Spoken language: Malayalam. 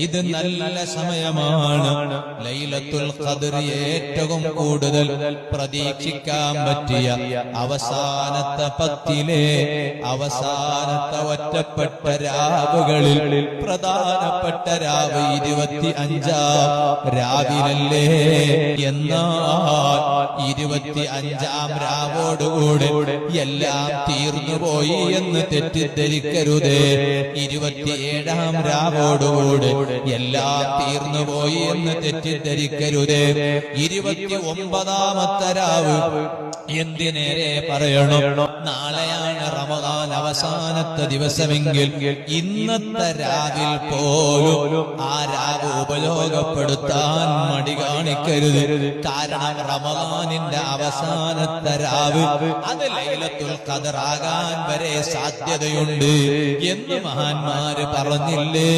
ഇത് നല്ല സമയമാണ്. ലൈലത്തുൽ ഖദ്ർ ഏറ്റവും കൂടുതൽ പ്രതീക്ഷിക്കാൻ പറ്റിയ അവസാനത്തെ 10 അവസാനത്തെ ഒറ്റപ്പെട്ട രാവുകളിൽ പ്രധാനപ്പെട്ട രാവ് 25-ാം രാവിലല്ലേ. എന്നാൽ 25-ാം രാവോടുകൂടെ എല്ലാം തീർന്നുപോയി എന്ന് തെറ്റിദ്ധരിക്കരുതേ. 27-ാം രാവോടുകൂടെ എല്ലാം തീർന്നുപോയി എന്ന് തെറ്റിദ്ധരിക്കരുതേ. 29-ാമത്തെ രാവ് എന്തിനേറെ പറയണം? നാളെയാണ് റമദാൻ അവസാനത്തെ ദിവസമെങ്കിൽ ഇന്നത്തെ രാവിൽ പോലും ആ രാവ് ഉപയോഗപ്പെടുത്താൻ മടി കാണിക്കരുത്. കാരണം റമദാനിന്റെ അവസാനത്തെ രാവ് അത് ലൈലത്തുൽ ഖദ്ർ ആകാൻ വരെ സാധ്യതയുണ്ട് എന്ന് മഹാന്മാര് പറഞ്ഞില്ലേ?